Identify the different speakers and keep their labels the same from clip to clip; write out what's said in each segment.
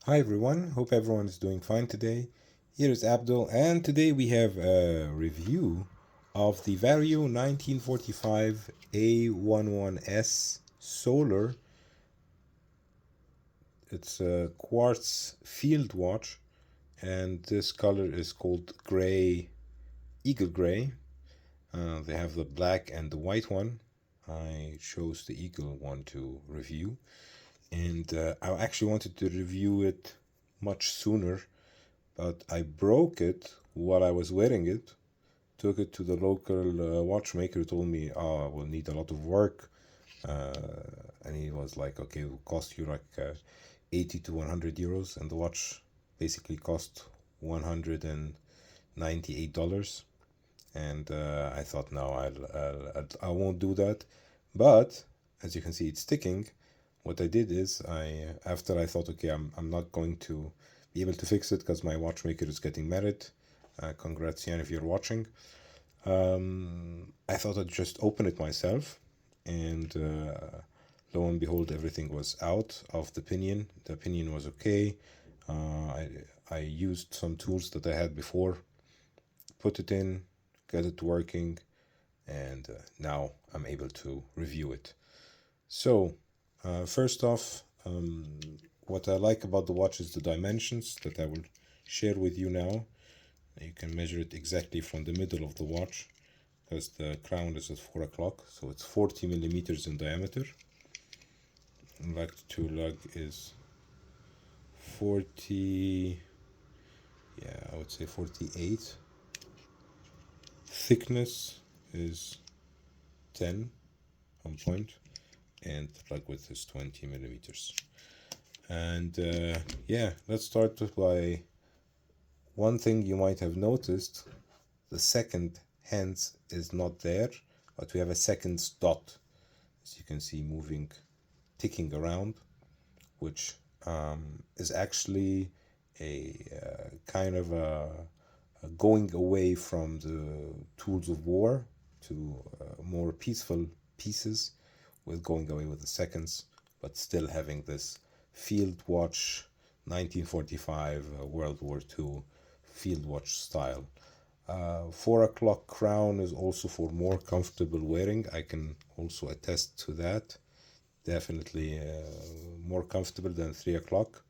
Speaker 1: Hi everyone, hope everyone is doing fine today. Here is Abdul, and today we have a review of the Vario 1945 A-11S Solar. It's a quartz field watch, and this color is called gray, eagle gray. They have the black and the white one. I chose the eagle one to review, and I actually wanted to review it much sooner, but I broke it while I was wearing it. Took it to the local watchmaker who told me, "Oh, we'll need a lot of work." And he was like, "Okay, it will cost you like 80 to 100 euros." And the watch basically cost $198. And I thought, no, I won't do that. But as you can see, it's sticking. What I did is after I thought, okay, I'm not going to be able to fix it because my watchmaker is getting married. Congrats, Jan, if you're watching. I thought I'd just open it myself, and lo and behold, everything was out of the pinion. The pinion was okay. I used some tools that I had before, put it in, get it working, and now I'm able to review it. So, first off, what I like about the watch is the dimensions that I will share with you now. You can measure it exactly from the middle of the watch because the crown is at 4 o'clock, so it's 40 millimeters in diameter. And lug to lug is 40, yeah, I would say 48. Thickness is 10 on point, and lug width is 20 millimeters. And yeah, let's start by one thing you might have noticed. The second hands is not there, but we have a seconds dot, as you can see, moving, ticking around, which is actually a kind of a going away from the tools of war to more peaceful pieces, with going away with the seconds, but still having this field watch 1945 World War II field watch style. 4 o'clock crown is also for more comfortable wearing. I can also attest to that. Definitely more comfortable than 3 o'clock.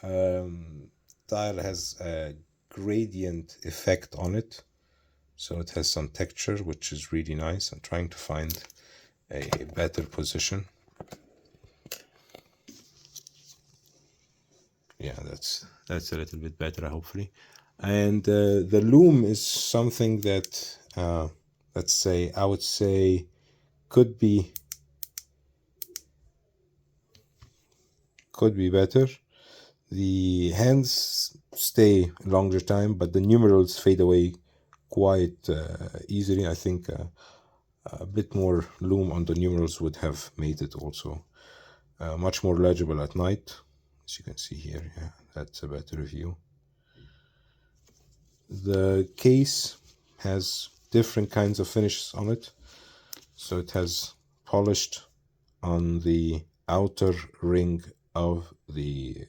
Speaker 1: Dial has a gradient effect on it, so it has some texture, which is really nice. I'm trying to find a better position. Yeah, that's a little bit better, hopefully. And the Lume is something that let's say I would say could be better. The hands stay a longer time, but the numerals fade away quite easily. I think a bit more Lume on the numerals would have made it also much more legible at night. As you can see here, yeah, that's a better view. The case has different kinds of finishes on it. So it has polished on the outer ring of the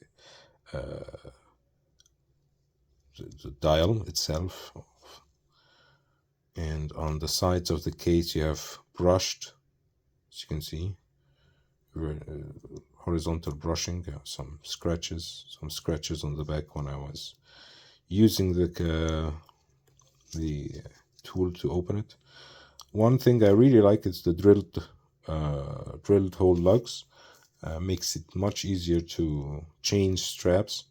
Speaker 1: dial itself, and on the sides of the case you have brushed, as you can see, horizontal brushing, some scratches on the back when I was using the tool to open it. One thing I really like is the drilled hole lugs. Makes it much easier to change straps.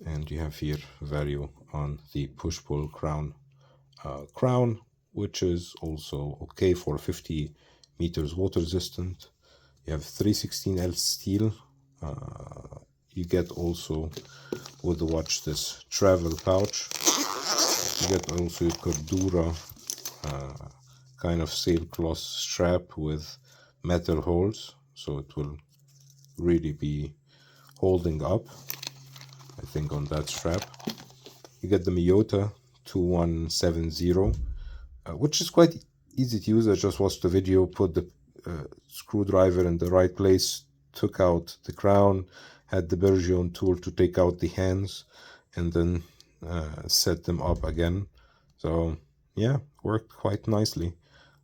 Speaker 1: And you have here Vario on the push-pull crown, which is also okay for 50 meters water resistant. You have 316L steel. You get also with the watch this travel pouch. You get also your Cordura kind of sailcloth strap with metal holes, so it will really be holding up, I think, on that strap. You get the Miyota 2170, which is quite easy to use. I just watched the video, put the screwdriver in the right place, took out the crown, had the Bergeron tool to take out the hands and then set them up again. So yeah, worked quite nicely,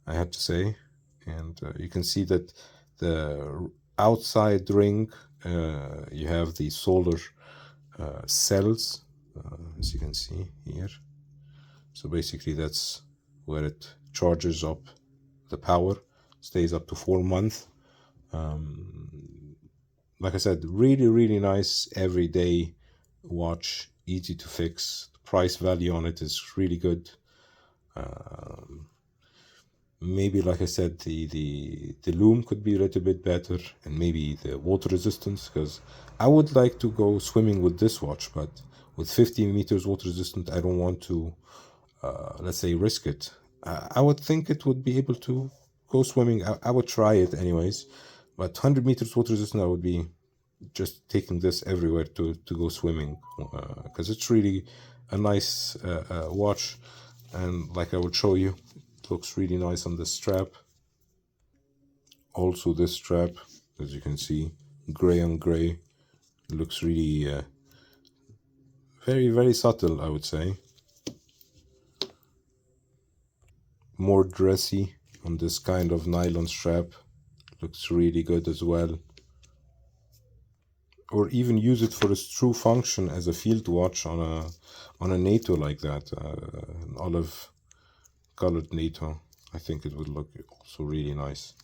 Speaker 1: I have to say. And you can see that the outside ring, you have the solar cells, as you can see here. So basically that's where it charges up the power, stays up to 4 months. Like I said, really nice everyday watch, easy to fix. The price value on it is really good. Maybe, like I said, the Lume could be a little bit better, and maybe the water resistance, because I would like to go swimming with this watch, but with 15 meters water resistant, I don't want to, let's say, risk it. I would think it would be able to go swimming. I would try it anyways, but 100 meters water resistant, I would be just taking this everywhere to go swimming, because it's really a nice watch. And like I would show you, it looks really nice on the strap. Also this strap, as you can see, gray on gray, it looks really very subtle, I would say. More dressy on this kind of nylon strap, looks really good as well. Or even use it for its true function as a field watch on a NATO like that, an olive colored NATO. I think it would look also really nice.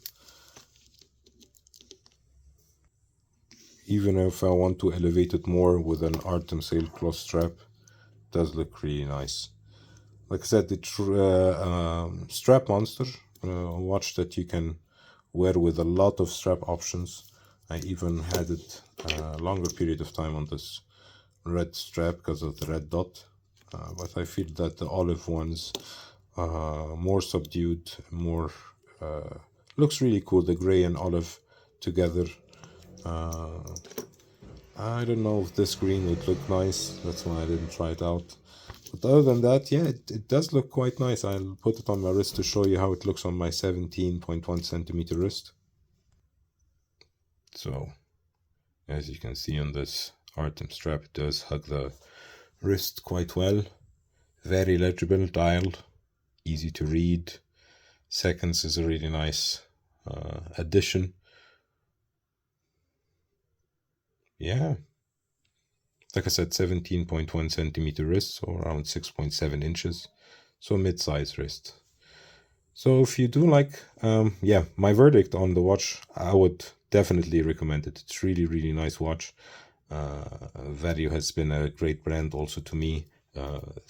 Speaker 1: Even if I want to elevate it more with an Artem sailcloth strap, it does look really nice. Like I said, it's strap monster, a watch that you can wear with a lot of strap options. I even had it a longer period of time on this red strap because of the red dot, but I feel that the olive ones, more subdued, more looks really cool, the gray and olive together. I don't know if this green would look nice, that's why I didn't try it out. But other than that, yeah, it does look quite nice. I'll put it on my wrist to show you how it looks on my 17.1 centimeter wrist. So, as you can see on this Artem strap, it does hug the wrist quite well. Very legible dial, easy to read. Seconds is a really nice addition. Yeah, like I said, 17.1 centimeter wrist, so around 6.7 inches, so mid-size wrist. So if you do like, yeah, my verdict on the watch, I would definitely recommend it. It's really nice watch. Vario has been a great brand also to me.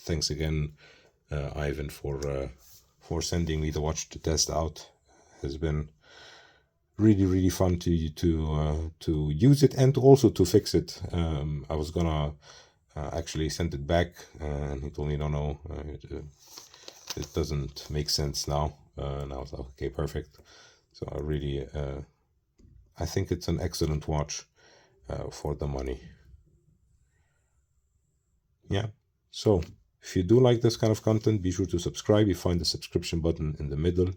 Speaker 1: Thanks again, Ivan, for sending me the watch to test out. It has been really fun to use it and also to fix it. I was gonna actually send it back, and he told me no, it doesn't make sense now. And I was like, okay, perfect. So I really I think it's an excellent watch for the money. Yeah, so if you do like this kind of content, be sure to subscribe. You find the subscription button in the middle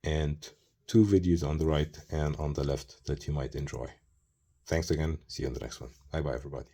Speaker 1: and 2 videos on the right and on the left that you might enjoy. Thanks again. See you on the next one. Bye everybody.